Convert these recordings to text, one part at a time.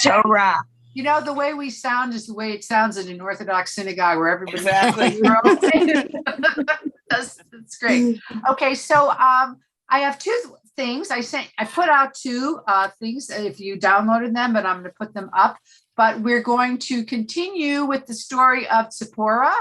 Torah. You know, the way we sound is the way it sounds in an Orthodox synagogue where everybody Exactly. that's great. Okay, so I have two things. I put out two things if you downloaded them, but I'm going to put them up. But we're going to continue with the story of Zipporah,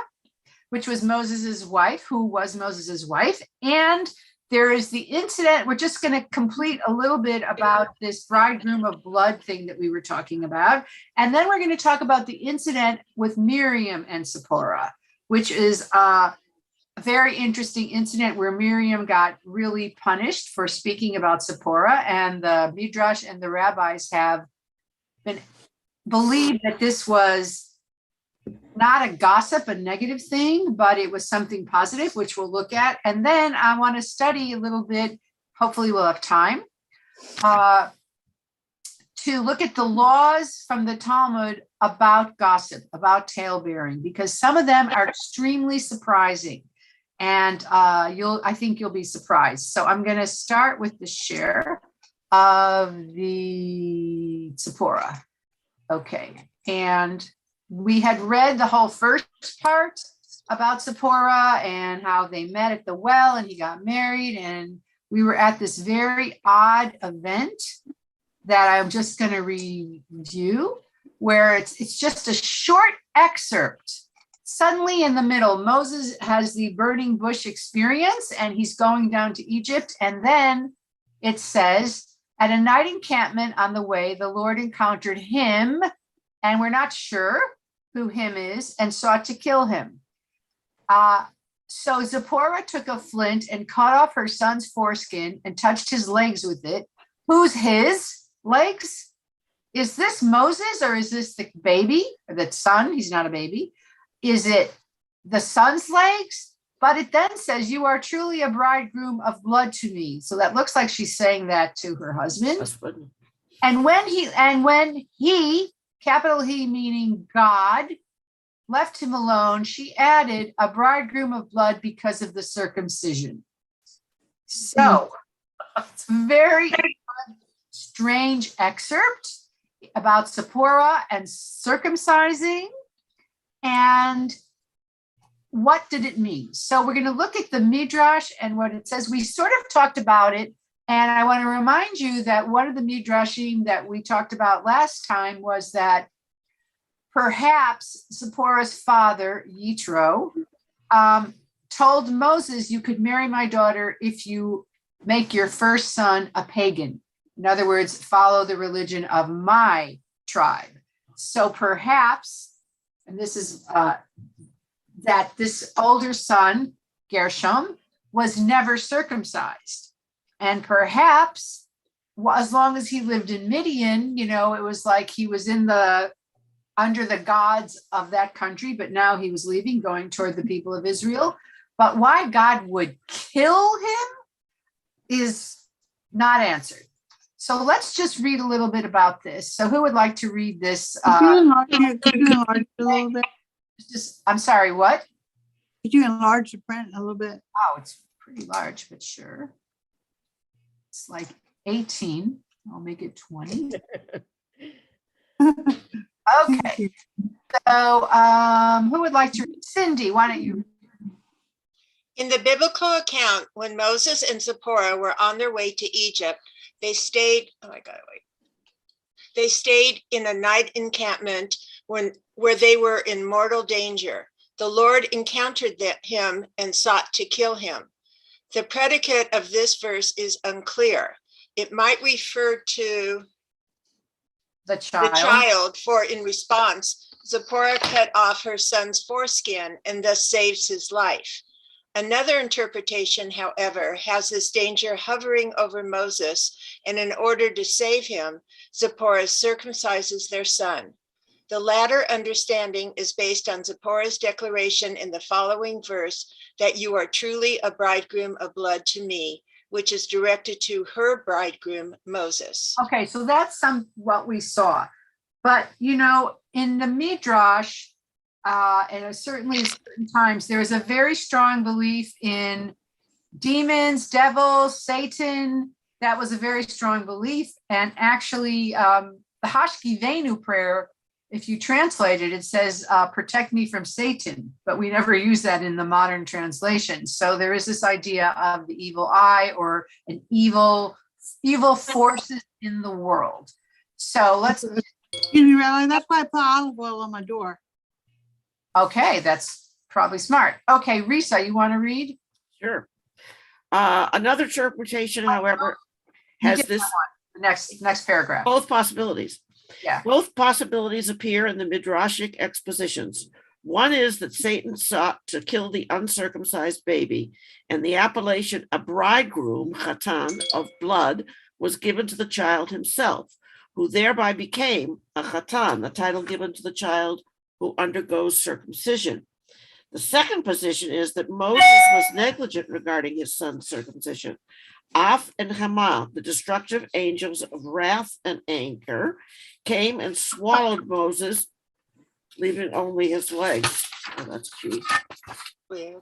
which was Moses's wife, who was Moses's wife. And there is the incident. We're just going to complete a little bit about this bridegroom of blood thing that we were talking about. And then we're going to talk about the incident with Miriam and Seppora, which is a very interesting incident where Miriam got really punished for speaking about Seppora. And the Midrash and the rabbis have believed that this was not a gossip, a negative thing, but it was something positive, which we'll look at. And then I want to study a little bit, hopefully we'll have time, to look at the laws from the Talmud about gossip, about talebearing, because some of them are extremely surprising. And I think you'll be surprised. So I'm going to start with the share of the Zipporah. Okay. And we had read the whole first part about Zipporah and how they met at the well and he got married. And we were at this very odd event that I'm just going to review, where it's just a short excerpt. Suddenly in the middle, Moses has the burning bush experience and he's going down to Egypt. And then it says, at a night encampment on the way, the Lord encountered him, and we're not sure who him is, and sought to kill him. So Zipporah took a flint and cut off her son's foreskin and touched his legs with it. Who's his legs? Is this Moses or is this the baby, or the son? He's not a baby. Is it the son's legs? But it then says, you are truly a bridegroom of blood to me. So that looks like she's saying that to her husband. And when he, capital He meaning God, left him alone, she added a bridegroom of blood because of the circumcision. So it's a very strange excerpt about Seppora and circumcising. And what did it mean? So we're going to look at the Midrash and what it says. We sort of talked about it. And I want to remind you that one of the Midrashim that we talked about last time was that perhaps Zipporah's father, Yitro, told Moses, you could marry my daughter if you make your first son a pagan. In other words, follow the religion of my tribe. So perhaps, and this is that this older son, Gershom, was never circumcised. And perhaps, as long as he lived in Midian, it was like he was under the gods of that country, but now he was leaving, going toward the people of Israel. But why God would kill him is not answered. So let's just read a little bit about this. So who would like to read this? Could you enlarge a little bit? I'm sorry, what? Could you enlarge the print a little bit? Oh, it's pretty large, but sure. It's like 18. I'll make it 20. Okay. So who would like to read? Cindy, why don't you? In the biblical account, when Moses and Zipporah were on their way to Egypt, they stayed in a night encampment where they were in mortal danger. The Lord encountered him and sought to kill him. The predicate of this verse is unclear. It might refer to the child, for in response, Zipporah cut off her son's foreskin and thus saves his life. Another interpretation, however, has this danger hovering over Moses, and in order to save him, Zipporah circumcises their son. The latter understanding is based on Zipporah's declaration in the following verse that you are truly a bridegroom of blood to me, which is directed to her bridegroom, Moses. Okay, so that's what we saw. But, in the Midrash, and certainly at certain times, there is a very strong belief in demons, devils, Satan. That was a very strong belief. And actually, the Hashkivenu prayer, if you translate it, it says, protect me from Satan, but we never use that in the modern translation. So there is this idea of the evil eye or an evil forces in the world. So let's. You realize that's why I put olive oil on my door. Okay, that's probably smart. Okay, Risa, you want to read? Sure. Another interpretation, however, You has get this that one. The next paragraph. both possibilities. Yeah. Both possibilities appear in the Midrashic expositions. One is that Satan sought to kill the uncircumcised baby, and the appellation a bridegroom, chatan, of blood, was given to the child himself, who thereby became a chatan, the title given to the child who undergoes circumcision. The second position is that Moses was negligent regarding his son's circumcision. Af and Hama, the destructive angels of wrath and anger, came and swallowed Moses, leaving only his legs. Oh, that's cute. Weird.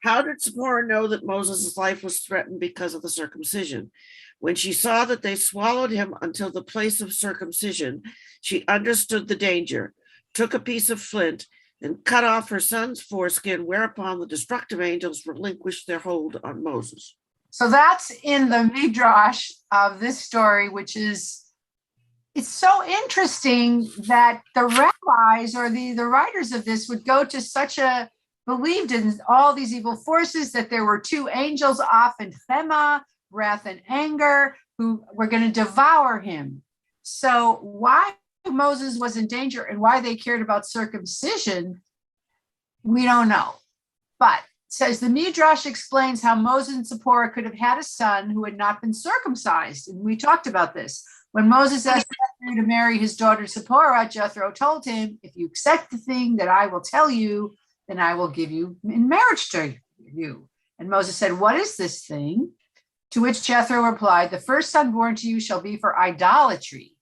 How did Zipporah know that Moses' life was threatened because of the circumcision? When she saw that they swallowed him until the place of circumcision, she understood the danger, took a piece of flint, and cut off her son's foreskin, whereupon the destructive angels relinquished their hold on Moses. So that's in the Midrash of this story, which is, it's so interesting that the rabbis or the writers of this would go to such a, believed in all these evil forces, that there were two angels, Af and Chema, wrath and anger, who were going to devour him. So why Moses was in danger and why they cared about circumcision, we don't know. But says the Midrash explains how Moses and Seppora could have had a son who had not been circumcised. And we talked about this. When Moses asked Jethro to marry his daughter Seppora, Jethro told him, if you accept the thing that I will tell you, then I will give you in marriage to you. And Moses said, what is this thing? To which Jethro replied, the first son born to you shall be for idolatry,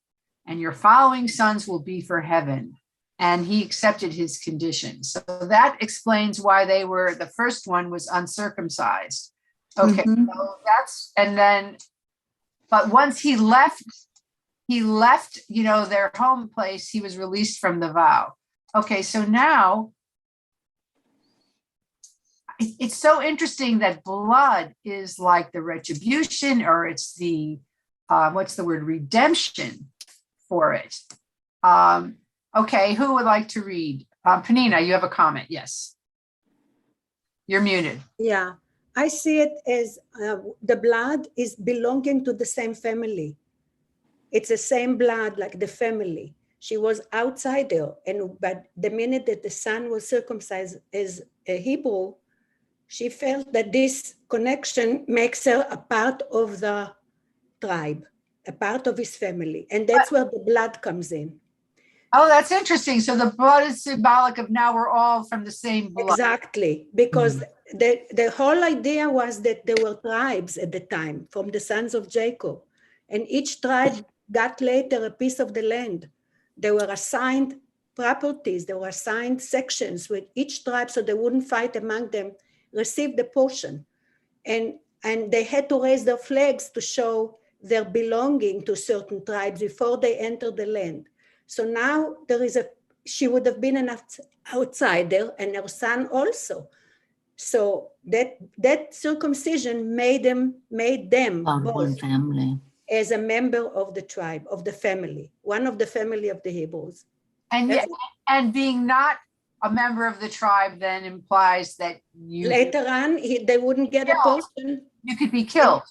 and your following sons will be for heaven. And he accepted his condition. So that explains why they were, the first one was uncircumcised. Okay, so that's, and then, but once he left, their home place, he was released from the vow. Okay, so now, it's so interesting that blood is like the retribution, or it's the, redemption for it. Okay, who would like to read? Penina, you have a comment. Yes. You're muted. Yeah, I see it as the blood is belonging to the same family. It's the same blood, like the family. She was outsider, but the minute that the son was circumcised as a Hebrew, she felt that this connection makes her a part of the tribe, a part of his family. And that's where the blood comes in. Oh, that's interesting. So the blood is symbolic of now we're all from the same blood. Exactly, because the whole idea was that there were tribes at the time from the sons of Jacob, and each tribe got later a piece of the land. They were assigned properties, they were assigned sections with each tribe so they wouldn't fight among them, received a portion. And they had to raise their flags to show their belonging to certain tribes before they entered the land. So now she would have been an outsider, and her son also. So that circumcision made them both one family as a member of the tribe, of the family, one of the family of the Hebrews. And yet, and being not a member of the tribe then implies that you later on they wouldn't get a portion. You could be killed.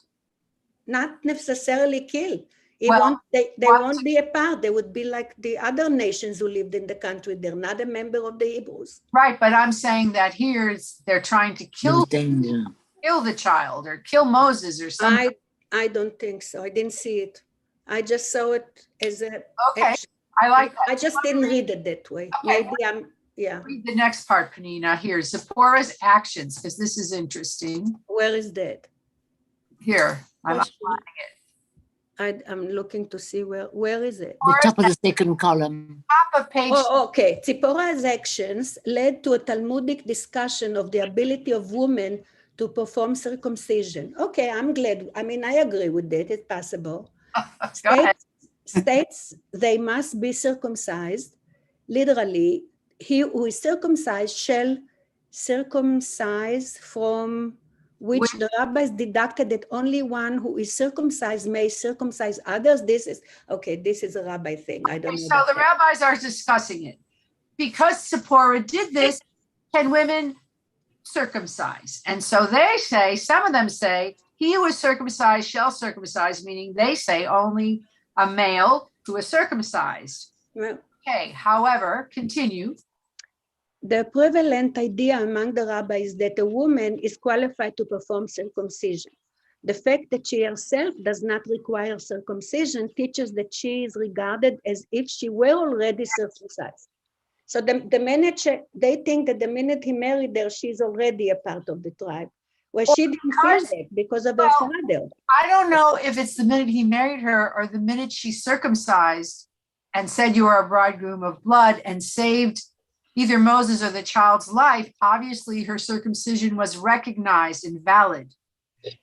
Not necessarily killed. They Well, won't be a part. They would be like the other nations who lived in the country. They're not a member of the Hebrews. Right, but I'm saying that here they're trying to kill the child or kill Moses or something. I don't think so. I didn't see it. I just saw it as a Okay, action. I like that. I just didn't read it that way. Okay. Maybe Read the next part, Penina. Here, Zipporah's actions, because this is interesting. Where is that? Here, I'm I'm looking to see where is it? the top of the second column. top of page. Oh, okay. Zipporah's actions led to a Talmudic discussion of the ability of women to perform circumcision. Okay, I'm glad. I mean, I agree with that. It's possible. Go ahead. States they must be circumcised. Literally, he who is circumcised shall circumcise, from which the rabbis deducted that only one who is circumcised may circumcise others. This is a rabbi thing. I don't know. So the rabbis are discussing it. Because Zipporah did this, can women circumcise? And so they say, some of them say, he who is circumcised shall circumcise, meaning they say only a male who is circumcised. Well, okay, however, continue. The prevalent idea among the rabbis is that a woman is qualified to perform circumcision. The fact that she herself does not require circumcision teaches that she is regarded as if she were already circumcised. So the minute they think that the minute he married her, she's already a part of the tribe. Well, she didn't feel that because of her father. I don't know if it's the minute he married her or the minute she circumcised and said you are a bridegroom of blood and saved either Moses or the child's life. Obviously, her circumcision was recognized and valid.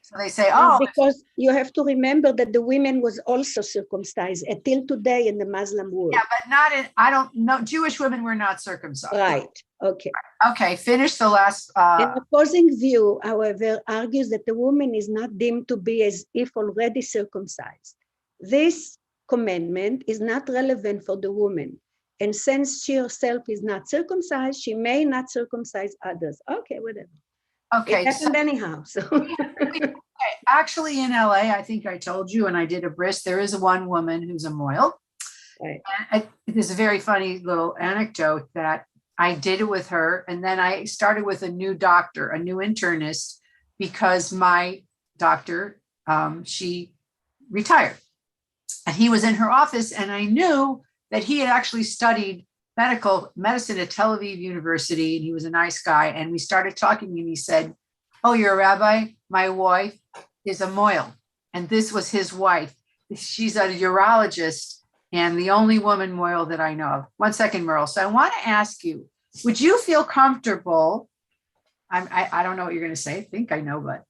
So they say, because you have to remember that the women was also circumcised until today in the Muslim world. Yeah, but not in, I don't know, Jewish women were not circumcised. Right, okay. Okay, finish the last. An opposing view, however, argues that the woman is not deemed to be as if already circumcised. This commandment is not relevant for the woman. And since she herself is not circumcised, she may not circumcise others. Okay, whatever. Okay. It happened anyhow. So. Okay. Actually, in LA, I think I told you, and I did a bris, there is one woman who's a moil. Right. It is a very funny little anecdote that I did it with her. And then I started with a new doctor, a new internist, because my doctor, she retired. And he was in her office, and I knew that he had actually studied medicine at Tel Aviv University, and he was a nice guy. And we started talking, and he said, "Oh, you're a rabbi? My wife is a moil." And this was his wife. She's a urologist and the only woman moil that I know of. 1 second, Merle. So I want to ask you, would you feel comfortable? I don't know what you're going to say. I think I know, but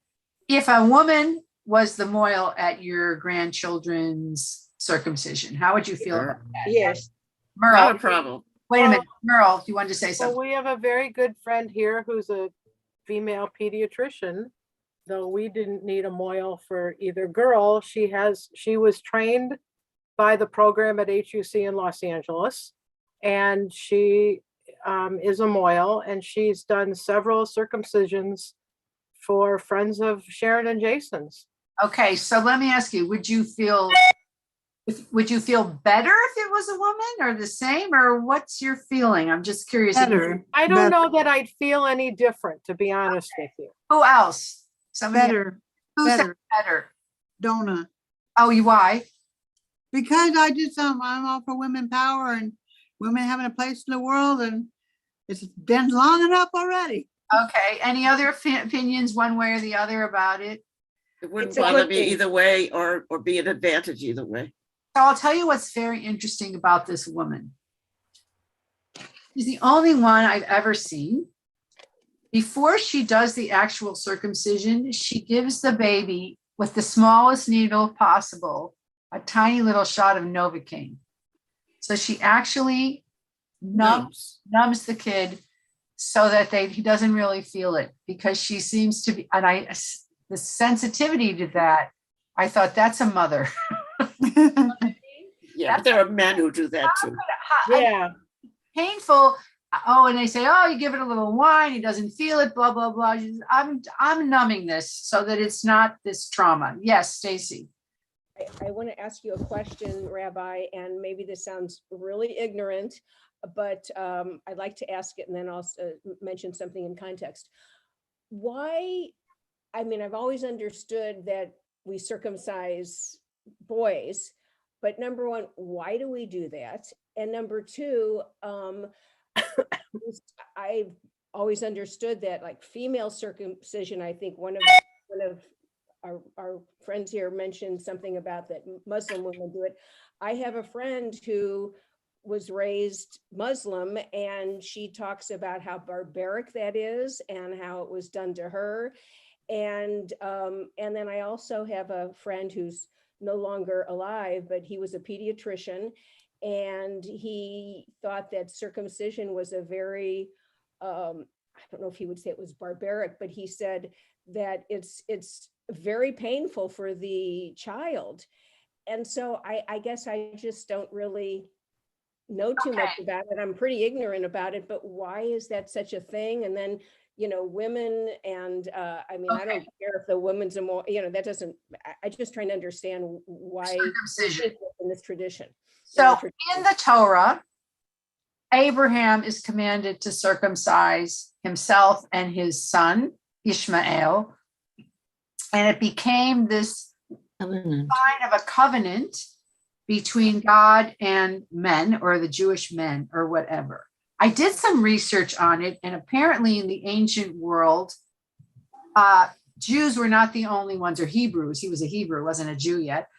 if a woman was the moil at your grandchildren's circumcision, how would you feel about that? Yes. Merle. Not a problem. Wait a minute, Merle, you wanted to say something? Well, we have a very good friend here who's a female pediatrician, though we didn't need a moil for either girl. She was trained by the program at HUC in Los Angeles, and she is a moil, and she's done several circumcisions for friends of Sharon and Jason's. Okay, so let me ask you, would you feel better if it was a woman, or the same, or what's your feeling? I'm just curious. Better. I don't know that I'd feel any different, to be honest with you. Who else? Somebody Better. Who said Better. better? Donna. Oh, why? Because I'm all for women power and women having a place in the world, and it's been long enough already. Okay, any other opinions one way or the other about it? It wouldn't It's a bother good me thing. either way, or be an advantage either way. So I'll tell you what's very interesting about this woman. She's the only one I've ever seen. Before she does the actual circumcision, she gives the baby, with the smallest needle possible, a tiny little shot of Novocaine. So she actually numbs the kid so that he doesn't really feel it, because she seems to be, and the sensitivity to that, I thought, that's a mother. Yeah, but there are men who do that too. Yeah. Painful. Oh, and they say, oh, you give it a little wine, he doesn't feel it, blah, blah, blah. She says, I'm numbing this so that it's not this trauma. Yes, Stacy. I want to ask you a question, Rabbi, and maybe this sounds really ignorant, but I'd like to ask it and then also mention something in context. Why? I mean, I've always understood that we circumcise boys, but number one, why do we do that? And number two, I've always understood that, like, female circumcision, I think one of our friends here mentioned something about that Muslim women do it. I have a friend who was raised Muslim, and she talks about how barbaric that is and how it was done to her. And then I also have a friend who's no longer alive, but he was a pediatrician, and he thought that circumcision was a very, I don't know if he would say it was barbaric, but he said that it's very painful for the child. And so I guess I just don't really know too much about it. I'm pretty ignorant about it, but why is that such a thing? And then, women and, I mean, I don't care if the woman's a more, that doesn't, I just trying to understand why Circumcision. in this tradition. So in the Torah, Abraham is commanded to circumcise himself and his son, Ishmael. And it became this Covenant. sign of a covenant between God and men, or the Jewish men, or whatever. I did some research on it, and apparently in the ancient world, Jews were not the only ones, or Hebrews, he was a Hebrew, wasn't a Jew yet,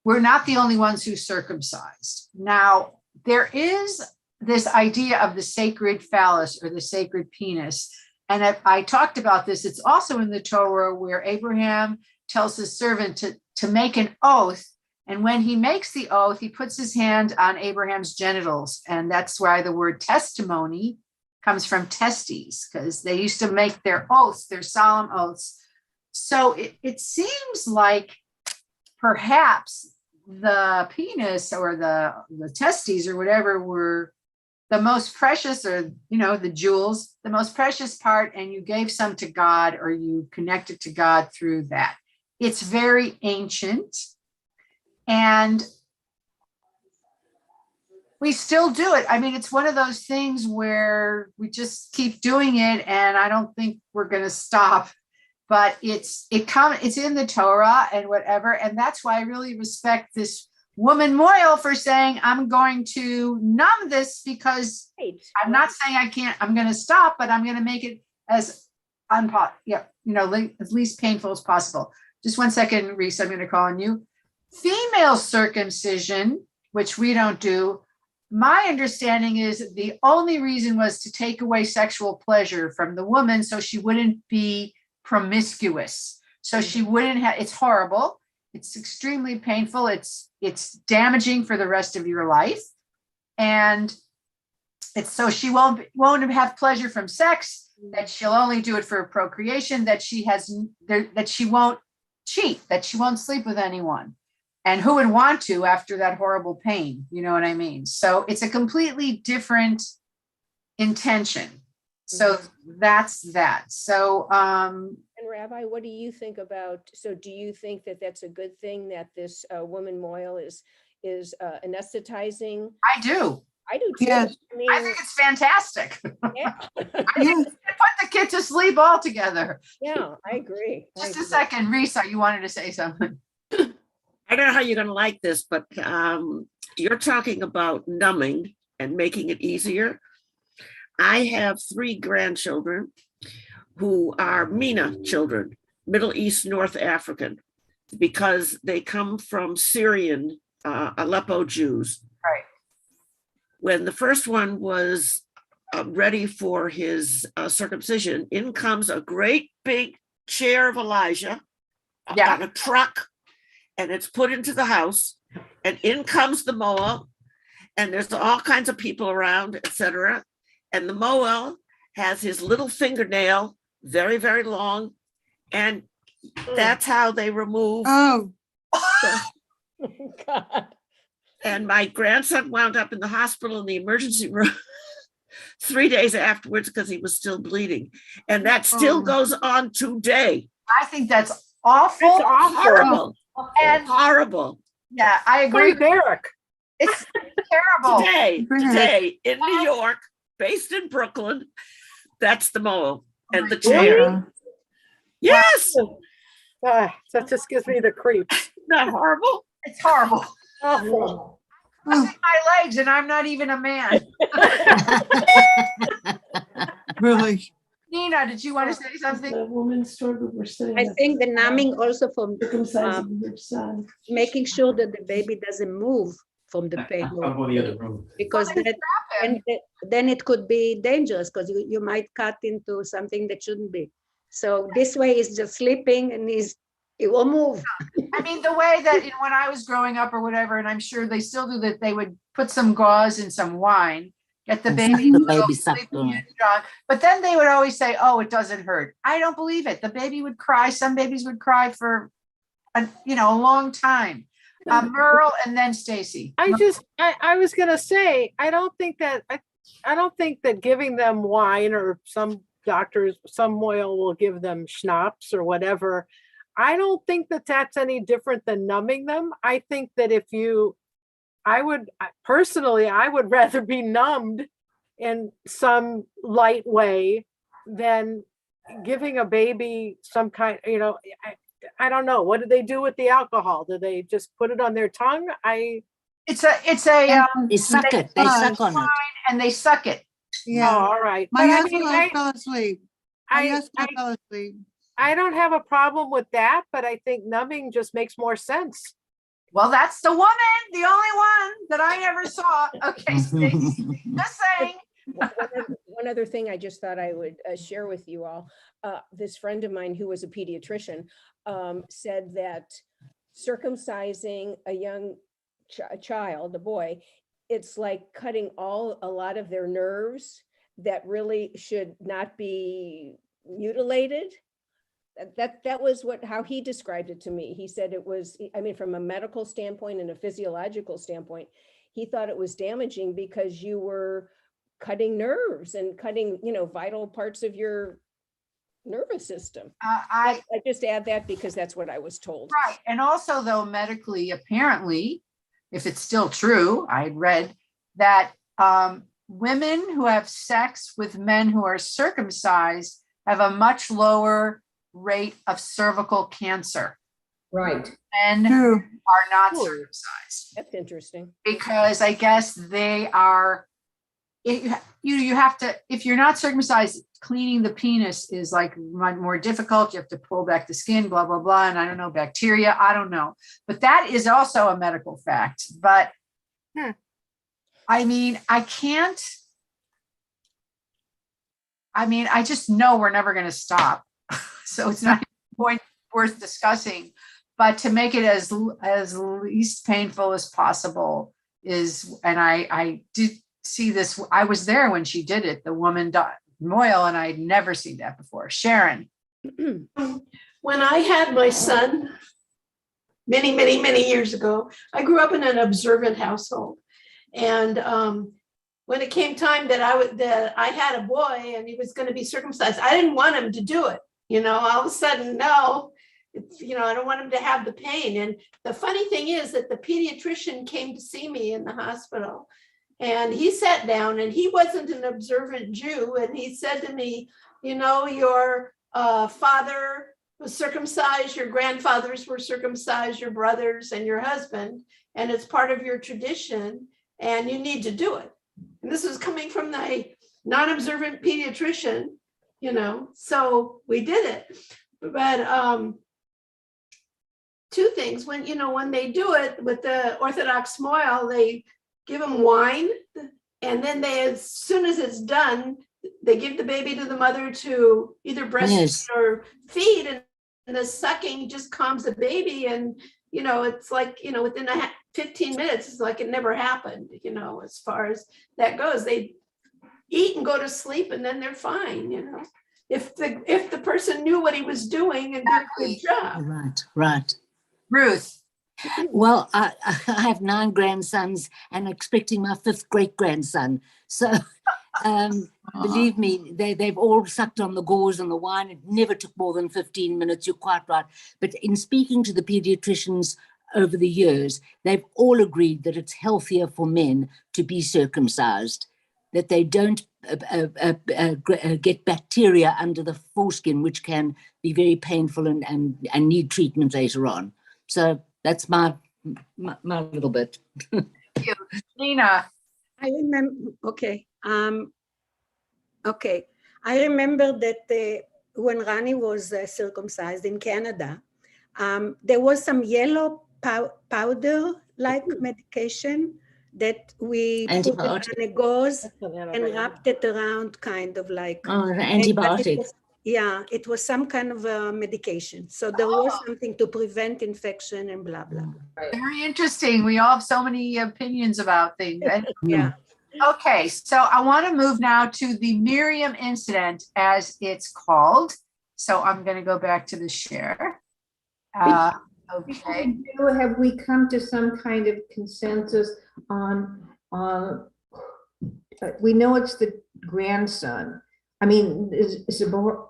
were not the only ones who circumcised. Now, there is this idea of the sacred phallus, or the sacred penis. And I talked about this. It's also in the Torah, where Abraham tells his servant to make an oath. And when he makes the oath, he puts his hand on Abraham's genitals. And that's why the word testimony comes from testes, because they used to make their oaths, their solemn oaths. So it seems like perhaps the penis, or the testes, or whatever, were the most precious, or, the jewels, the most precious part, and you gave some to God, or you connected to God through that. It's very ancient, and we still do it. I mean, it's one of those things where we just keep doing it, and I don't think we're going to stop. But it's in the Torah and whatever, and that's why I really respect this woman Moyle for saying, I'm going to numb this, because I'm not saying I can't, I'm going to stop, but I'm going to make it as least painful as possible. Just 1 second, Reese, I'm going to call on you. Female circumcision, which we don't do, my understanding is the only reason was to take away sexual pleasure from the woman, so she wouldn't be promiscuous. So she wouldn't have, it's horrible. It's extremely painful. It's damaging for the rest of your life. And it's so she won't have pleasure from sex, that she'll only do it for procreation, that she won't cheat, that she won't sleep with anyone. And who would want to after that horrible pain? You know what I mean? So it's a completely different intention. So that's that. So, and Rabbi, what do you think about, so do you think that that's a good thing, that this woman Moyle is anesthetizing? I do. I do too. Yes. I think it's fantastic. Yeah. I think it put the kid to sleep altogether. Yeah, I agree. Just a second, Risa, you wanted to say something. I don't know how you're going to like this, but you're talking about numbing and making it easier. I have 3 grandchildren who are MENA children, Middle East, North African, because they come from Syrian Aleppo Jews. Right. When the first one was ready for his circumcision, in comes a great big chair of Elijah on a truck, and it's put into the house, and in comes the Moel, and there's all kinds of people around, etc. And the Moel has his little fingernail, very, very long, and that's how they remove. Oh, God. And my grandson wound up in the hospital in the emergency room 3 days afterwards because he was still bleeding. And that still goes on today. I think that's awful. It's awful. Horrible. And Horrible. yeah, I agree. Derek. It's terrible. Today in New York, based in Brooklyn, that's the Moel and the chair. Yes. That just gives me the creeps. Isn't that horrible? It's horrible. Awful. Losing my legs, and I'm not even a man. really? Nina, did you want to say something? The woman struggle were saying. I think the numbing also from circumcising your son. making sure that the baby doesn't move from the pain. I'll go the other room. Because then it could be dangerous, because you might cut into something that shouldn't be. So this way he's just sleeping and he will move. I mean, the way that when I was growing up or whatever, and I'm sure they still do that, they would put some gauze in some wine, get the And baby, suck the to go baby, suck sleepy on and it. strong. But then they would always say, "Oh, it doesn't hurt." I don't believe it. The baby would cry. Some babies would cry for, a long time. Merle and then Stacy. I was gonna say, I don't think that giving them wine, or some doctors, some oil will give them schnapps or whatever. I don't think that that's any different than numbing them. I think that I would rather be numbed in some light way than giving a baby some kind, I don't know. What do they do with the alcohol? Do they just put it on their tongue? It's a They suck it. They suck on it. and they suck it. Yeah. Oh, all right. My But husband fell asleep. My husband fell asleep. I don't have a problem with that, but I think numbing just makes more sense. Well, that's the woman, the only one that I ever saw. Okay, Stacy, just saying. One other thing I just thought I would share with you all. This friend of mine who was a pediatrician said that circumcising a young child, a boy, it's like cutting a lot of their nerves that really should not be mutilated. That was how he described it to me. He said it was, from a medical standpoint and a physiological standpoint, he thought it was damaging because you were cutting nerves and cutting, vital parts of your nervous system. I just add that because that's what I was told. Right. And also, though, medically, apparently, if it's still true, I read that women who have sex with men who are circumcised have a much lower rate of cervical cancer. Right. Men True. are not circumcised. That's interesting. Because I guess they are, you have to, if you're not circumcised, cleaning the penis is like more difficult. You have to pull back the skin, blah, blah, blah. And I don't know, bacteria, I don't know. But that is also a medical fact. But I just know we're never going to stop. So it's not a point worth discussing. But to make it as least painful as possible is, and I did see this, I was there when she did it, the woman Moyle, and I'd never seen that before. Sharon. When I had my son many, many, many years ago, I grew up in an observant household. And when it came time that I had a boy and he was going to be circumcised, I didn't want him to do it. All of a sudden, no, I don't want him to have the pain. And the funny thing is that the pediatrician came to see me in the hospital, and he sat down, and he wasn't an observant Jew. And he said to me, your father was circumcised, your grandfathers were circumcised, your brothers and your husband, and it's part of your tradition, and you need to do it. And this was coming from the non-observant pediatrician, so we did it. But two things, when they do it with the Orthodox moil, they give them wine, and then as soon as it's done, they give the baby to the mother to either breastfeed or feed, and the sucking just calms the baby. And, it's like, within 15 minutes, it's like it never happened, as far as that goes. They eat and go to sleep, and then they're fine, if the person knew what he was doing and did a good job. Right. Ruth. Well, I have 9 grandsons and expecting my 5th great-grandson. So believe me, they've all sucked on the gauze and the wine. It never took more than 15 minutes. You're quite right. But in speaking to the pediatricians over the years, they've all agreed that it's healthier for men to be circumcised, that they don't get bacteria under the foreskin, which can be very painful and need treatment later on. So that's my little bit. Thank you. Nina. I remember, okay. I remember that when Rani was circumcised in Canada, there was some yellow powder-like medication that we put it on a gauze and wrapped it around, kind of like. Oh, an antibiotic. Yeah, it was some kind of a medication. So there was something to prevent infection and blah, blah. Very interesting. We all have so many opinions about things. Yeah. Okay, so I want to move now to the Miriam incident, as it's called. So I'm going to go back to the share. Okay. Have we come to some kind of consensus on, we know it's the grandson. I mean, Zipporah,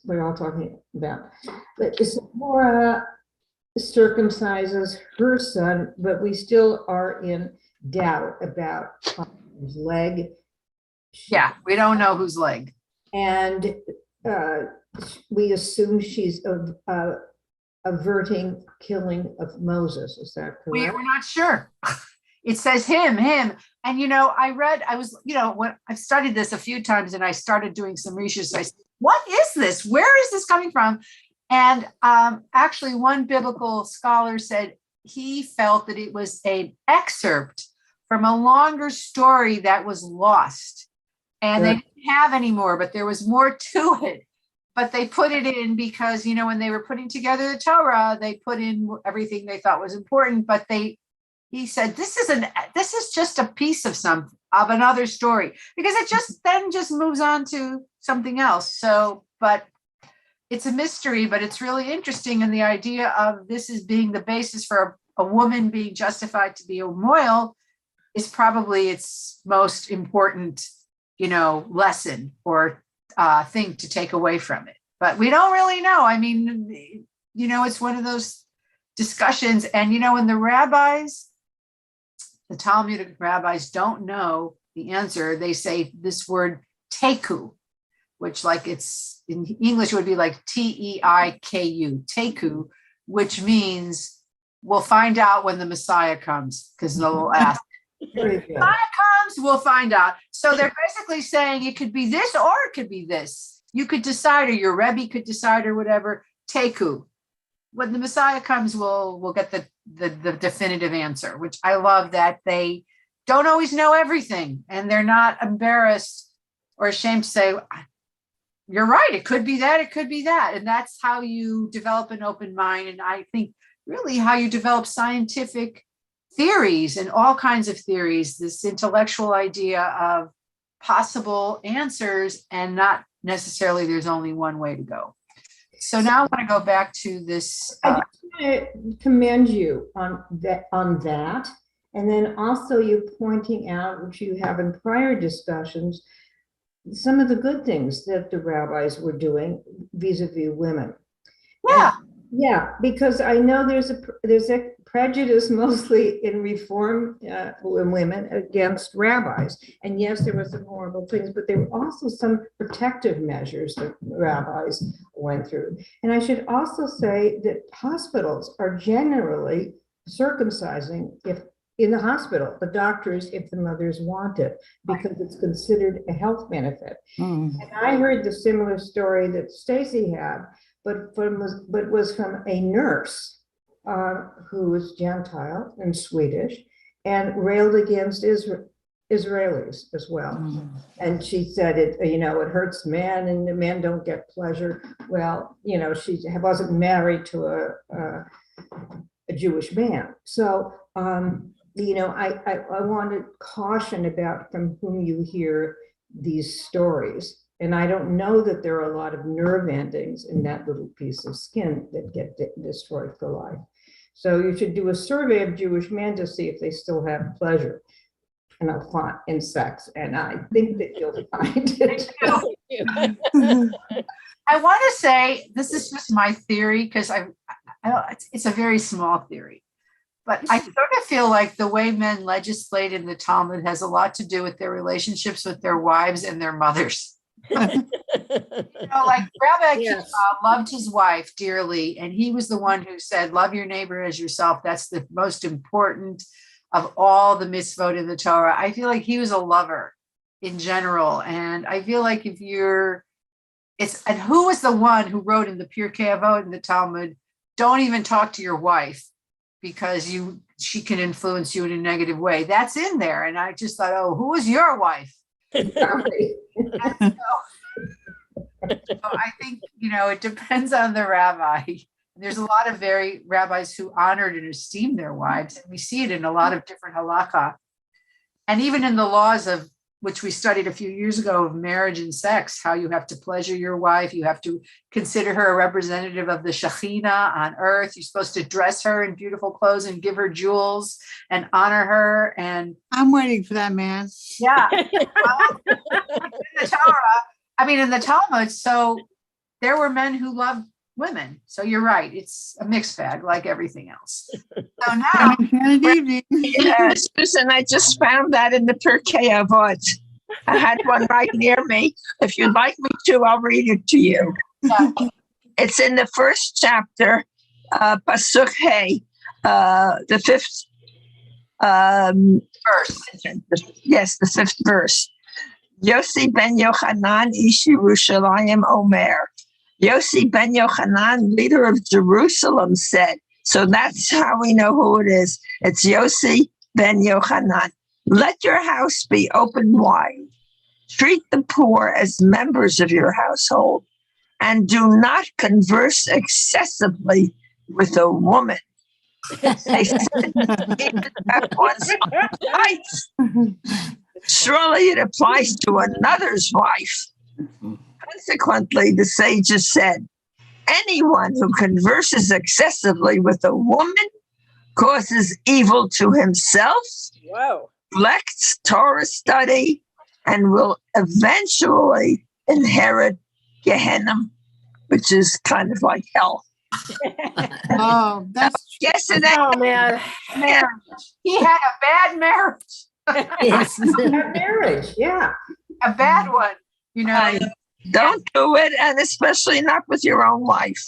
we're all talking about, but Zipporah circumcises her son, but we still are in doubt about his leg. Yeah, we don't know whose leg. And we assume she's averting killing of Moses. Is that correct? We're not sure. It says him. And, when I've studied this a few times and I started doing some research, I said, what is this? Where is this coming from? And actually one biblical scholar said he felt that it was an excerpt from a longer story that was lost. And they didn't have any more, but there was more to it. But they put it in because, when they were putting together the Torah, they put in everything they thought was important. But he said, this is just a piece of another story, because it just moves on to something else. So, but it's a mystery, but it's really interesting. And the idea of this as being the basis for a woman being justified to be a moil is probably its most important, lesson or thing to take away from it. But we don't really know. I mean, it's one of those discussions. And, when the Talmudic rabbis don't know the answer, they say this word teku, which it's in English would be like T-E-I-K-U, teku, which means we'll find out when the Messiah comes, because they'll ask. Messiah comes, we'll find out. So they're basically saying it could be this or it could be this. You could decide, or your Rebbe could decide, or whatever. Teku. When the Messiah comes, we'll get the definitive answer, which I love, that they don't always know everything and they're not embarrassed or ashamed to say, you're right, it could be that, it could be that. And that's how you develop an open mind. And I think really how you develop scientific theories and all kinds of theories, this intellectual idea of possible answers and not necessarily there's only one way to go. So now I want to go back to this. I just want to commend you on that. And then also you pointing out, which you have in prior discussions, some of the good things that the rabbis were doing vis-a-vis women. Yeah. Yeah, because I know there's a prejudice mostly in Reform women against rabbis. And yes, there were some horrible things, but there were also some protective measures that rabbis went through. And I should also say that hospitals are generally circumcising in the hospital, the doctors, if the mothers want it, because it's considered a health benefit. And I heard the similar story that Stacy had, but was from a nurse who was Gentile and Swedish and railed against Israelis as well. And she said it hurts men and the men don't get pleasure. Well, she wasn't married to a Jewish man. So, I want to caution about from whom you hear these stories. And I don't know that there are a lot of nerve endings in that little piece of skin that get destroyed for life. So you should do a survey of Jewish men to see if they still have pleasure in sex. And I think that you'll find it. I want to say, this is just my theory, because it's a very small theory. But I sort of feel like the way men legislate in the Talmud has a lot to do with their relationships with their wives and their mothers. Like Rabbi Akiva loved his wife dearly, and he was the one who said, love your neighbor as yourself. That's the most important of all the mitzvot in the Torah. I feel like he was a lover in general. And I feel like and who was the one who wrote in the Pirkei Avot in the Talmud, don't even talk to your wife, because she can influence you in a negative way. That's in there. And I just thought, who was your wife? I think, it depends on the rabbi. There's a lot of rabbis who honored and esteemed their wives, and we see it in a lot of different halakha. And even in the laws of which we studied a few years ago of marriage and sex, how you have to pleasure your wife, you have to consider her a representative of the Shekhinah on earth. You're supposed to dress her in beautiful clothes and give her jewels and honor her. And I'm waiting for that, man. yeah, in the Torah, in the Talmud, so there were men who loved women. So you're right. It's a mixed bag like everything else. So now, Susan, I just found that in the Pirkei Avot. I had one right near me. If you'd like me to, I'll read it to you. yeah. It's in the first chapter, Pasuk Hey, the fifth Verse. Yes, the fifth verse. Yossi ben Yochanan ish Yerushalayim Omer. Yossi ben Yochanan, leader of Jerusalem, said, so that's how we know who it is. It's Yossi ben Yochanan. Let your house be open wide. Treat the poor as members of your household, and do not converse excessively with a woman. They said, that one's wife. Surely it applies to another's wife. Consequently, the sages said, anyone who converses excessively with a woman causes evil to himself, Whoa. neglects Torah study, and will eventually inherit Gehenna, which is kind of like hell. Oh, that's Yes, and Oh, man. Marriage. He had a bad marriage. Yes. That marriage, yeah. A bad one, don't do it, and especially not with your own wife.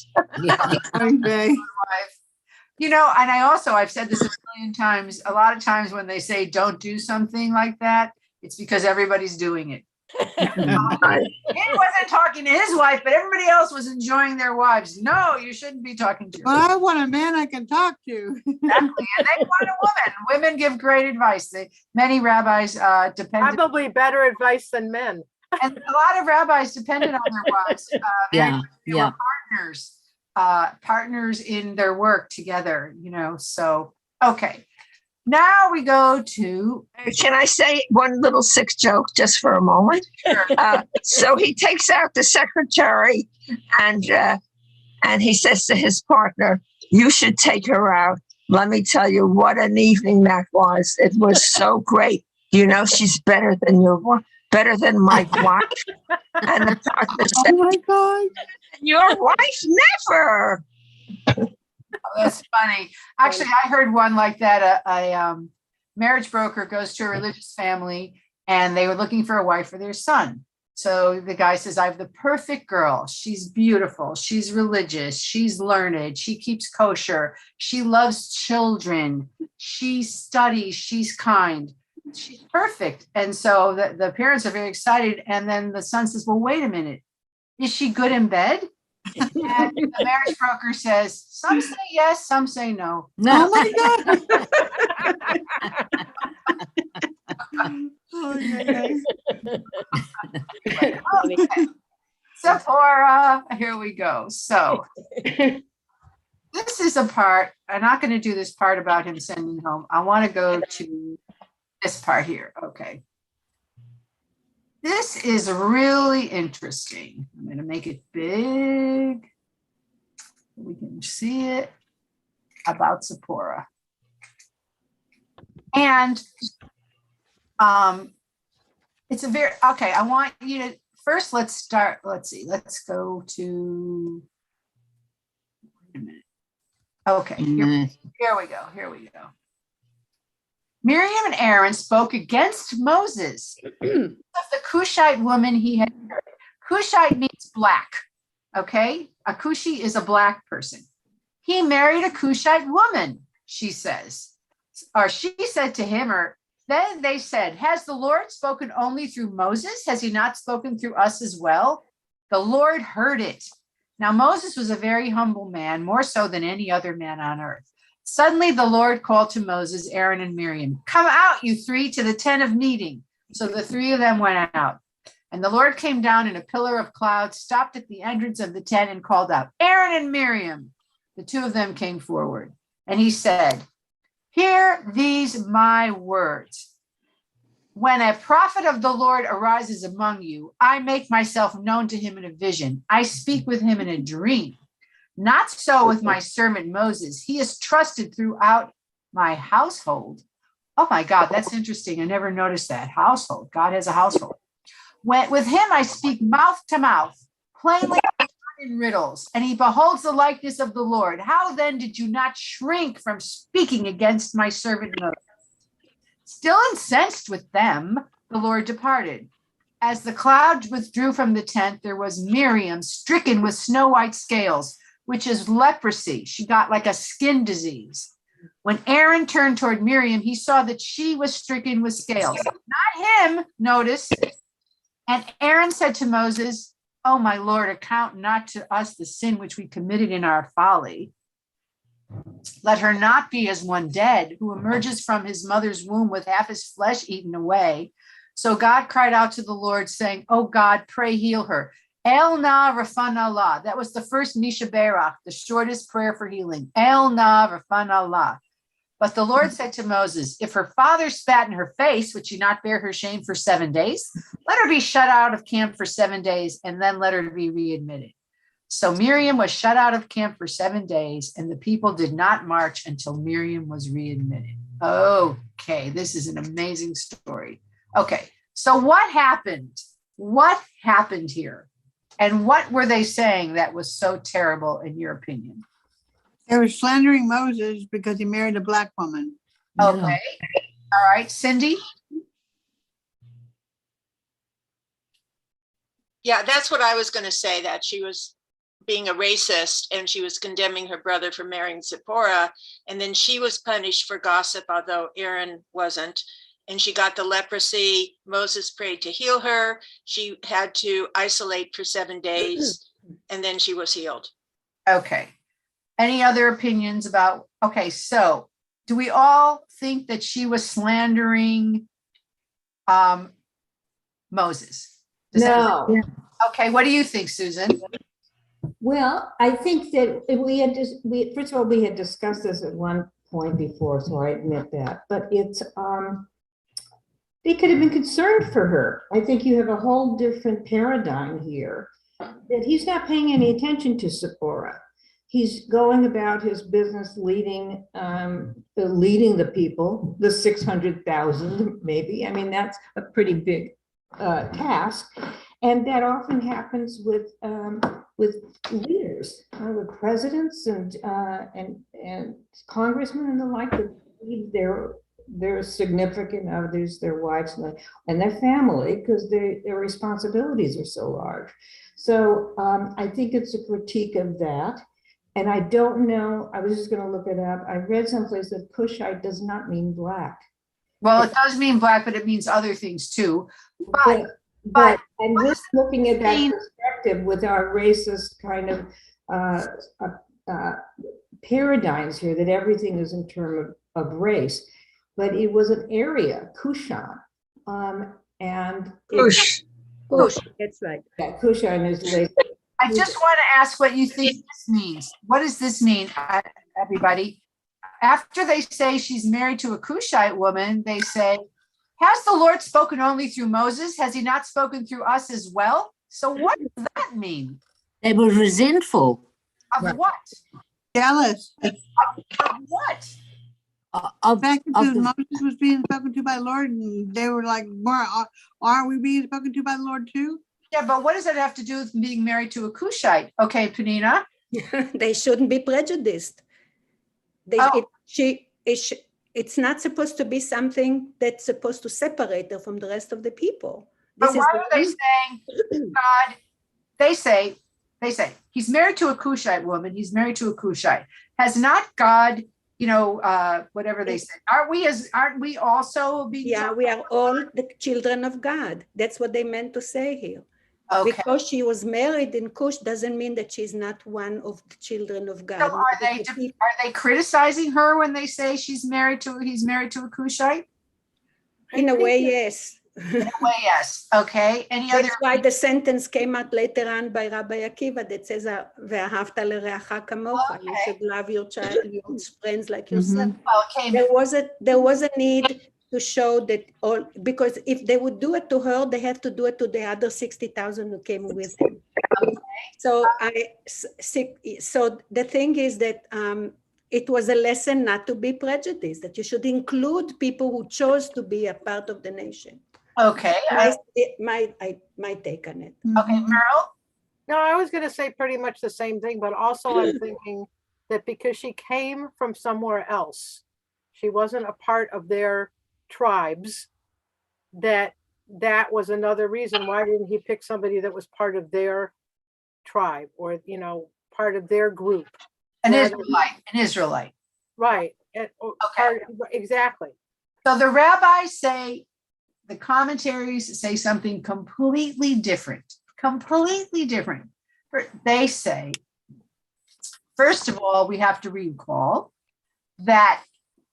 okay. And I've said this a million times. A lot of times when they say don't do something like that, it's because everybody's doing it. He wasn't talking to his wife, but everybody else was enjoying their wives. No, you shouldn't be talking to your Well, wife. I want a man I can talk to. Exactly. And they want a woman. Women give great advice. Many rabbis depended, Probably better advice than men. and a lot of rabbis depended on their wives. Yeah, They were partners in their work together, so, okay. Now we go to. Can I say one little sick joke just for a moment? Sure. So he takes out the secretary and he says to his partner, you should take her out. Let me tell you what an evening that was. It was so great. She's better than my wife. And the partner said, Oh my God. your wife never. Oh, that's funny. Actually, I heard one like that. A marriage broker goes to a religious family and they were looking for a wife for their son. So the guy says, I have the perfect girl. She's beautiful. She's religious. She's learned. She keeps kosher. She loves children. She studies. She's kind. She's perfect. And so the parents are very excited. And then the son says, well, wait a minute. Is she good in bed? And the marriage broker says, some say yes, some say no. Oh my God. Oh, yeah. Okay. Zipporah, here we go. So this is a part, I'm not going to do this part about him sending home. I want to go to this part here. Okay. This is really interesting. I'm going to make it big. We can see it about Zipporah. And it's a very, okay, I want you to, first let's start, let's see, let's go to, wait a minute. Okay, here we go. Miriam and Aaron spoke against Moses of the Cushite woman he had married. Cushite means black, okay? A Cushi is a black person. He married a Cushite woman, she says. Or she said to him, or then they said, has the Lord spoken only through Moses? Has he not spoken through us as well? The Lord heard it. Now Moses was a very humble man, more so than any other man on earth. Suddenly the Lord called to Moses, Aaron, and Miriam, come out, you three, to the tent of meeting. So the three of them went out. And the Lord came down in a pillar of cloud, stopped at the entrance of the tent and called out, Aaron and Miriam. The two of them came forward. And he said, hear these my words. When a prophet of the Lord arises among you, I make myself known to him in a vision. I speak with him in a dream. Not so with my servant Moses. He is trusted throughout my household. Oh my God, that's interesting. I never noticed that. Household. God has a household. With him I speak mouth to mouth, plainly in riddles, and he beholds the likeness of the Lord. How then did you not shrink from speaking against my servant Moses? Still incensed with them, the Lord departed. As the cloud withdrew from the tent, there was Miriam stricken with snow white scales, which is leprosy. She got like a skin disease. When Aaron turned toward Miriam, he saw that she was stricken with scales. Not him, notice. And Aaron said to Moses, oh, my Lord, account not to us the sin which we committed in our folly. Let her not be as one dead, who emerges from his mother's womb with half his flesh eaten away. So God cried out to the Lord, saying, oh God, pray heal her. El na rafan Allah. That was the first Misha Berach, the shortest prayer for healing. El na rafan Allah. But the Lord said to Moses, if her father spat in her face, would she not bear her shame for 7 days? Let her be shut out of camp for 7 days, and then let her be readmitted. So Miriam was shut out of camp for 7 days, and the people did not march until Miriam was readmitted. Okay, this is an amazing story. Okay, so what happened? What happened here? And what were they saying that was so terrible in your opinion? They were slandering Moses because he married a black woman. Okay. All right, Cindy? Yeah, that's what I was going to say, that she was being a racist and she was condemning her brother for marrying Zipporah. And then she was punished for gossip, although Aaron wasn't. And she got the leprosy. Moses prayed to heal her. She had to isolate for 7 days, and then she was healed. Okay. Any other opinions about, okay, so do we all think that she was slandering Moses? No. Okay, what do you think, Susan? Well, I think that first of all, we had discussed this at one point before, so I admit that, but it's, they could have been concerned for her. I think you have a whole different paradigm here, that he's not paying any attention to Zipporah. He's going about his business leading the people, the 600,000 maybe. I mean, that's a pretty big task. And that often happens with leaders, with presidents and congressmen and the like, that lead their significant others, their wives and their family, because their responsibilities are so large. So I think it's a critique of that. And I don't know, I was just going to look it up. I read someplace that Cushite does not mean black. Well, it does mean black, but it means other things too. But and just looking at that perspective with our racist kind of paradigms here, that everything is in terms of race, but it was an area, Cushan, and Cush. That's right. Yeah, Cushan is like. I just want to ask what you think this means. What does this mean, everybody? After they say she's married to a Cushite woman, they say, has the Lord spoken only through Moses? Has he not spoken through us as well? So what does that mean? They were resentful. Of what? Jealous. Of what? Back into Moses was being spoken to by the Lord, and they were like, aren't we being spoken to by the Lord too? Yeah, but what does that have to do with being married to a Cushite? Okay, Penina. They shouldn't be prejudiced. It's not supposed to be something that's supposed to separate her from the rest of the people. But why are they saying God? They say he's married to a Cushite woman. He's married to a Cushite. Has not God, whatever they say? Aren't we also being? Yeah, we are all the children of God. That's what they meant to say here. Okay. Because she was married in Cush doesn't mean that she's not one of the children of God. So are they criticizing her when they say he's married to a Cushite? In a way, yes. In a way, yes. Okay. Any other? That's why the sentence came out later on by Rabbi Akiva that says, "Ve'ahavta l'reacha kamocha." You should love your child, your friends like yourself. Okay. There was a need to show that all, because if they would do it to her, they have to do it to the other 60,000 who came with him. So so the thing is that it was a lesson not to be prejudiced, that you should include people who chose to be a part of the nation. Okay. My take on it. Okay, Meryl? No, I was going to say pretty much the same thing, but also I'm thinking that because she came from somewhere else, she wasn't a part of their tribes, that was another reason why didn't he pick somebody that was part of their tribe, or part of their group. An Israelite. Right. Okay. Exactly. So the rabbis say, the commentaries say something completely different. Completely different. They say, first of all, we have to recall that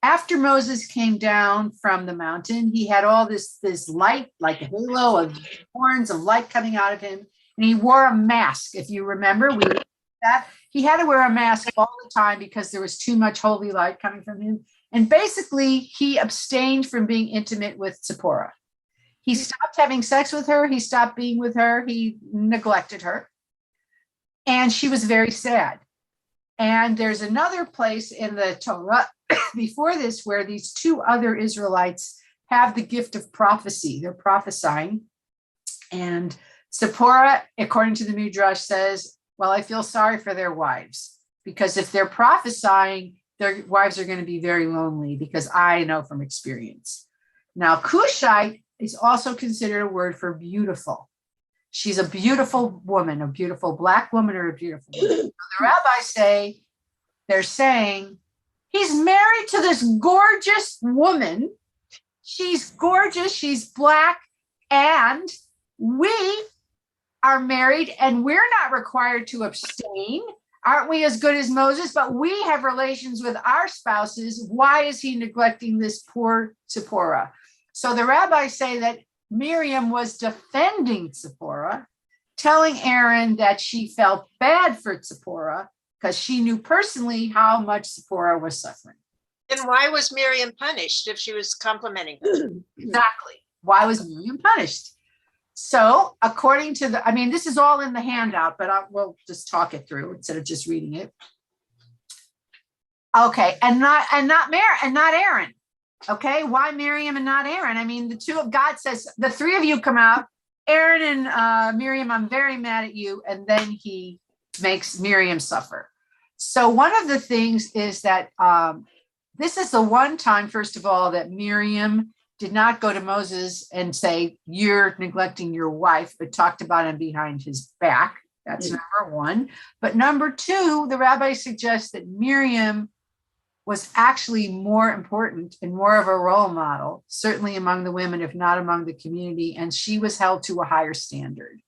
after Moses came down from the mountain, he had all this light, like a halo of horns of light coming out of him, and he wore a mask. If you remember, he had to wear a mask all the time because there was too much holy light coming from him. And basically, he abstained from being intimate with Zipporah. He stopped having sex with her. He stopped being with her. He neglected her. And she was very sad. And there's another place in the Torah before this where these two other Israelites have the gift of prophecy. They're prophesying. And Zipporah, according to the Midrash, says, well, I feel sorry for their wives, because if they're prophesying, their wives are going to be very lonely, because I know from experience. Now, Cushite is also considered a word for beautiful. She's a beautiful woman, a beautiful Black woman, or a beautiful woman. So the rabbis say, they're saying, he's married to this gorgeous woman. She's gorgeous, she's Black, and we are married, and we're not required to abstain. Aren't we as good as Moses? But we have relations with our spouses. Why is he neglecting this poor Zipporah? So the rabbis say that Miriam was defending Zipporah, telling Aaron that she felt bad for Zipporah because she knew personally how much Zipporah was suffering. Then why was Miriam punished if she was complimenting her? Exactly. Why was Miriam punished? So according to this is all in the handout, but we'll just talk it through instead of just reading it. Okay, and not Aaron. Okay, why Miriam and not Aaron? I mean, God says, the three of you come out, Aaron and Miriam, I'm very mad at you. And then he makes Miriam suffer. So one of the things is that this is the one time, first of all, that Miriam did not go to Moses and say, you're neglecting your wife, but talked about him behind his back. That's number one. But number two, the rabbi suggests that Miriam was actually more important and more of a role model, certainly among the women, if not among the community. And she was held to a higher standard.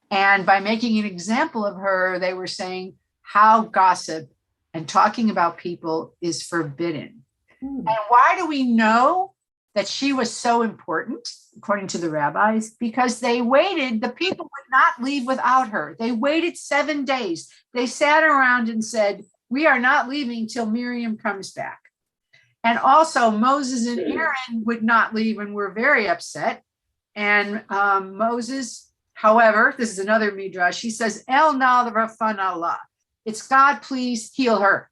And by making an example of her, they were saying how gossip and talking about people is forbidden. And why do we know that she was so important, according to the rabbis? Because they waited, the people would not leave without her. They waited 7 days. They sat around and said, we are not leaving till Miriam comes back. And also Moses and Aaron would not leave and were very upset. And Moses, however, this is another midrash, he says, El na rafan Allah. It's God, please heal her.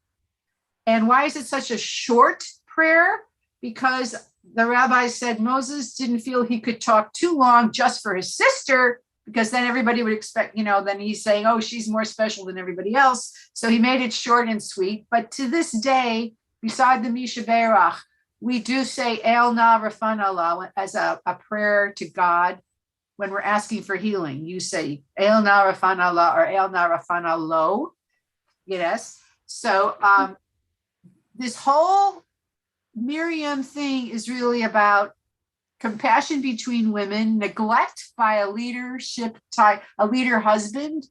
And why is it such a short prayer? Because the rabbi said Moses didn't feel he could talk too long just for his sister, because then everybody would expect, then he's saying, oh, she's more special than everybody else. So he made it short and sweet. But to this day, beside the Misha Berach, we do say El na rafan Allah as a prayer to God when we're asking for healing. You say El na rafan Allah or El na rafan Allah. Yes. So this whole Miriam thing is really about compassion between women, neglect by a leader husband,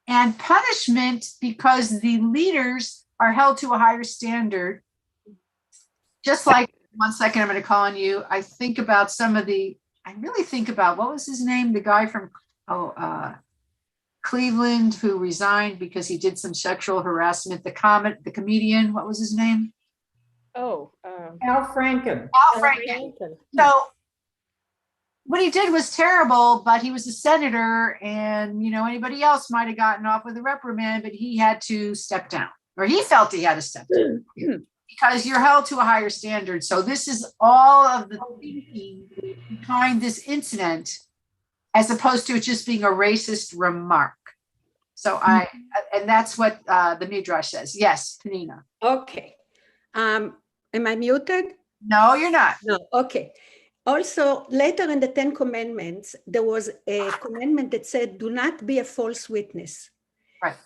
and punishment because the leaders are held to a higher standard. Just like, one second, I'm going to call on you. I think about some of the I really think about, what was his name? The guy from Cleveland who resigned because he did some sexual harassment. The comedian, what was his name? Oh, Al Franken. Al Franken. So what he did was terrible, but he was a senator, and anybody else might have gotten off with a reprimand, but he had to step down, or he felt he had to step down because you're held to a higher standard. So this is all of the thinking behind this incident, as opposed to it just being a racist remark. So and that's what the Midrash says. Yes, Penina. Okay. Am I muted? No, you're not. No, okay. Also, later in the 10 Commandments, there was a commandment that said, do not be a false witness. Right.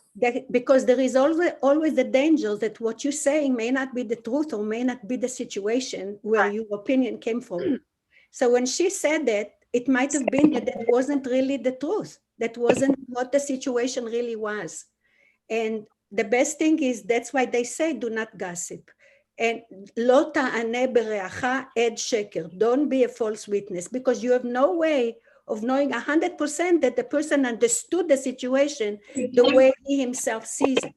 Because there is always the danger that what you're saying may not be the truth or may not be the situation where your opinion came from. So when she said that, it might have been that that wasn't really the truth. That wasn't what the situation really was. And the best thing is, that's why they say, do not gossip. And lo ta'aneh bereacha ed sheker. Don't be a false witness, because you have no way of knowing 100% that the person understood the situation the way he himself sees it.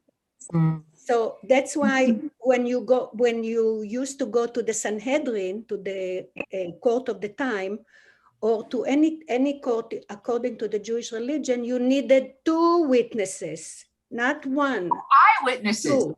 So that's why when you used to go to the Sanhedrin, to the court of the time, or to any court according to the Jewish religion, you needed 2 witnesses, not 1. Eyewitnesses. 2.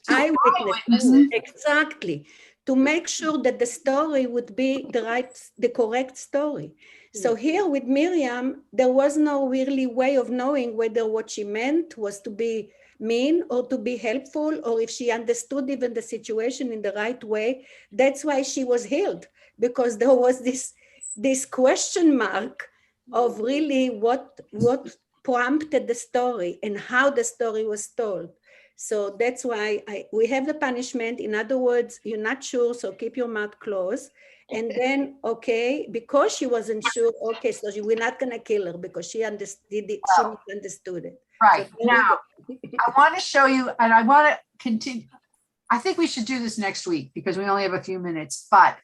Eyewitnesses, exactly, to make sure that the story would be the correct story. So here with Miriam, there was no really way of knowing whether what she meant was to be mean or to be helpful, or if she understood even the situation in the right way. That's why she was healed, because there was this question mark of really what prompted the story and how the story was told. So that's why we have the punishment. In other words, you're not sure, so keep your mouth closed. And then, okay, because she wasn't sure, okay, so we're not going to kill her because she understood it. She misunderstood it. Right. So Now, I want to show you, and I want to continue. I think we should do this next week because we only have a few minutes, but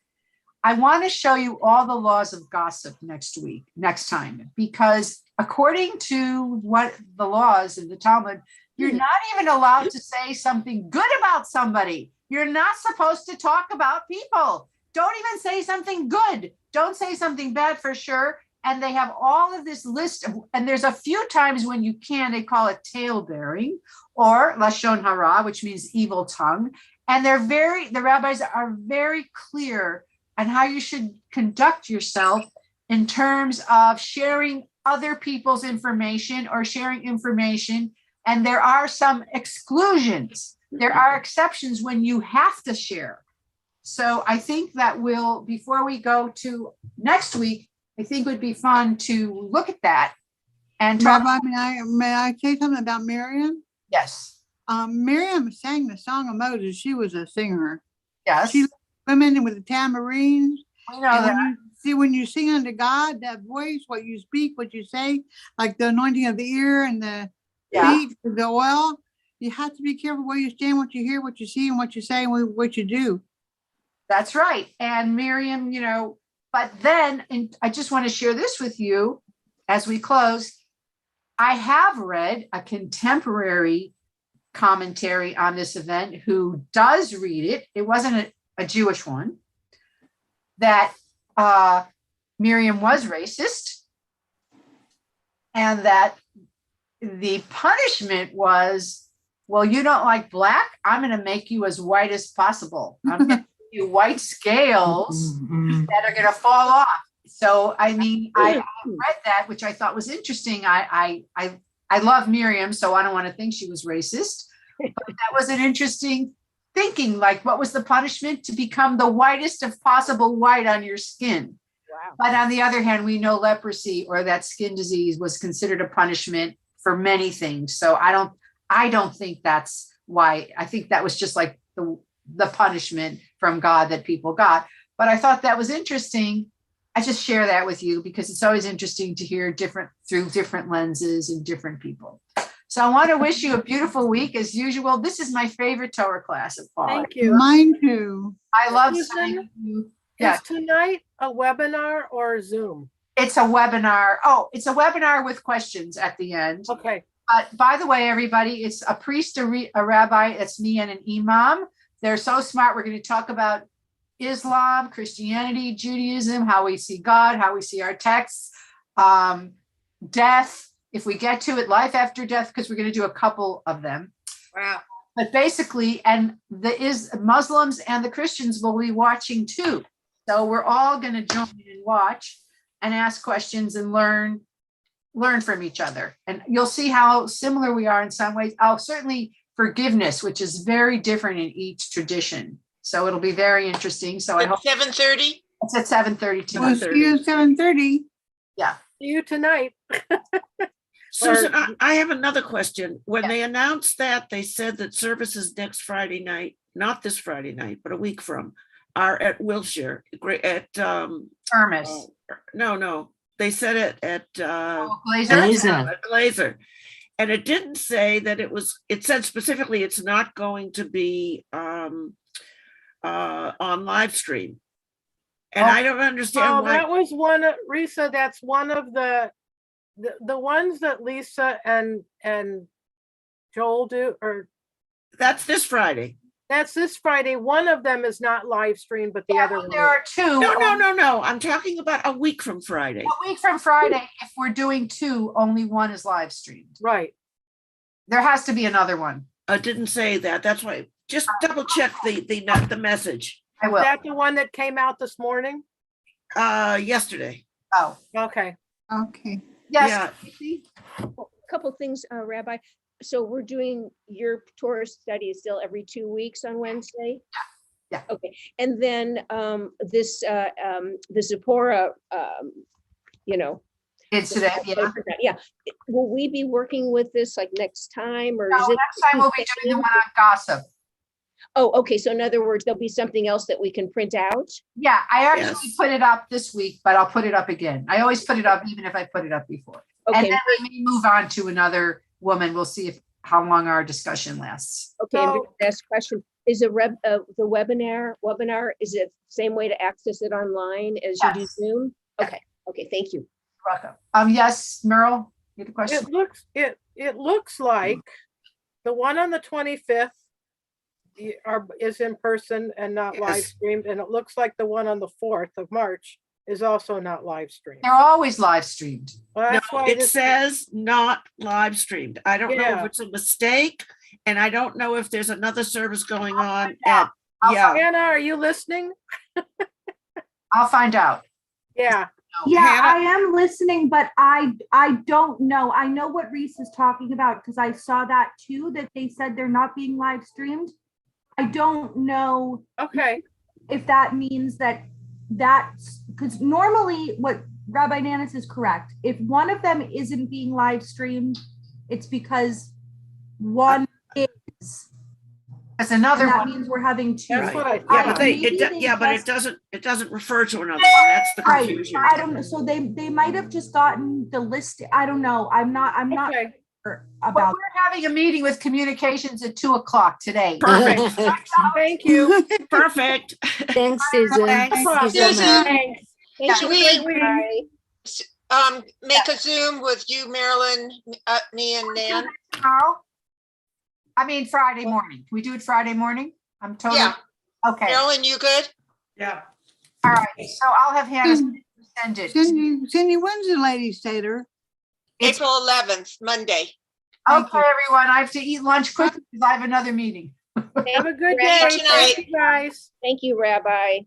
I want to show you all the laws of gossip next time, because according to what the laws in the Talmud, you're not even allowed to say something good about somebody. You're not supposed to talk about people. Don't even say something good. Don't say something bad for sure. And they have all of this list and there's a few times when you can, they call it tale-bearing or lashon hara, which means evil tongue. And the rabbis are very clear on how you should conduct yourself in terms of sharing other people's information or sharing information. And there are some exclusions. There are exceptions when you have to share. So I think that before we go to next week, I think it would be fun to look at that and talk. Rabbi, may I say something about Miriam? Yes. Miriam sang the Song of Moses. She was a singer. Yes. She women with the tambourines. We know that. When you sing unto God, that voice, what you speak, what you say, like the anointing of the ear and the feet, the oil, you have to be careful where you stand, what you hear, what you see, and what you say, and what you do. That's right. And Miriam, but then, and I just want to share this with you as we close. I have read a contemporary commentary on this event who does read it. It wasn't a Jewish one, that Miriam was racist and that the punishment was, well, you don't like black? I'm going to make you as white as possible. I'm going to give you white scales that are going to fall off. So, I mean, I read that, which I thought was interesting. I love Miriam, so I don't want to think she was racist. But that was an interesting thinking, like what was the punishment? To become the whitest of possible white on your skin. Wow. But on the other hand, we know leprosy or that skin disease was considered a punishment for many things. So I don't think that's why. I think that was just like the punishment from God that people got. But I thought that was interesting. I just share that with you because it's always interesting to hear through different lenses and different people. So I want to wish you a beautiful week as usual. This is my favorite Torah class of all. Thank you. Mine too. I love Susan, you. is tonight a webinar or Zoom? It's a webinar. Oh, it's a webinar with questions at the end. Okay. But by the way, everybody, it's a priest, a rabbi, it's me and an imam. They're so smart. We're going to talk about Islam, Christianity, Judaism, how we see God, how we see our texts, death, if we get to it, life after death, because we're going to do a couple of them. Wow. But basically, and Muslims and the Christians will be watching too. So we're all going to join and watch and ask questions and learn from each other. And you'll see how similar we are in some ways. Oh, certainly forgiveness, which is very different in each tradition. So it'll be very interesting. So I hope 7:30. it's at 7:30 We'll see you at 7:30. Yeah. See you tonight. Susan, I have another question. When they announced that, they said that services next Friday night, not this Friday night, but a week from, are at Wilshire, at Hermes. No, they said it at Glazer. Glazer. And it didn't say that it said specifically it's not going to be on live stream. And I don't understand why. That was one of, Risa, that's one of the ones that Lisa and Joel do, or that's this Friday. That's this Friday. One of them is not live streamed, but the other one. There are two. No. I'm talking about a week from Friday. A week from Friday, if we're doing two, only one is live streamed. Right. There has to be another one. I didn't say that. That's why. Just double check the message. I will. Is that the one that came out this morning? Yesterday. Oh, okay. Okay. Yes. Yeah. A couple things, Rabbi. So we're doing your Torah study still every 2 weeks on Wednesday? Yeah. Okay. And then the Zipporah, incident. Yeah. Yeah. Will we be working with this like next time, or No, is it next time we'll be doing the one on gossip. Oh, okay. So in other words, there'll be something else that we can print out? Yeah, I actually put it up this week, but I'll put it up again. I always put it up, even if I put it up before. Okay. And then we may move on to another woman. We'll see how long our discussion lasts. Okay. And last question. Is the webinar, is it the same way to access it online as you do Zoom? Okay. Okay. Thank you. You're welcome. Yes, Merle, you have a question? It looks like the one on the 25th is in person and not live streamed, and it looks like the one on the 4th of March is also not live streamed. They're always live streamed. Well, that's why it says not live streamed. I don't know if it's a mistake, and I don't know if there's another service going on. Hannah, are you listening? I'll find out. Yeah. Yeah, Hannah? I am listening, but I don't know. I know what Reese is talking about because I saw that too, that they said they're not being live streamed. I don't know. Okay. If that means that's because normally what Rabbi Nanus is correct. If one of them isn't being live streamed, it's because one is. That's another that one. means we're having two. That's what but it doesn't refer to another one. That's the confusion. I don't know. So they might have just gotten the list. I don't know. I'm not Okay. sure Well, about. we're having a meeting with communications at 2:00 today. Perfect. Thank you. Perfect. Thanks, Susan. Thanks. Thank you so Susan. much. Thanks. Thank Should you. we- Bye. Make a Zoom with you, Marilyn, me and Nan? Tomorrow? I mean, Friday morning. Can we do it Friday morning? I'm totally. Yeah. Okay. Marilyn, you good? Yeah. All right. So I'll have Hannah send it. Cindy, when's the ladies' Seder? It's- April 11th, Monday. Okay, everyone. I have to eat lunch quickly because I have another meeting. Have a good Great day. tonight. Thank you, guys. Thank you, Rabbi.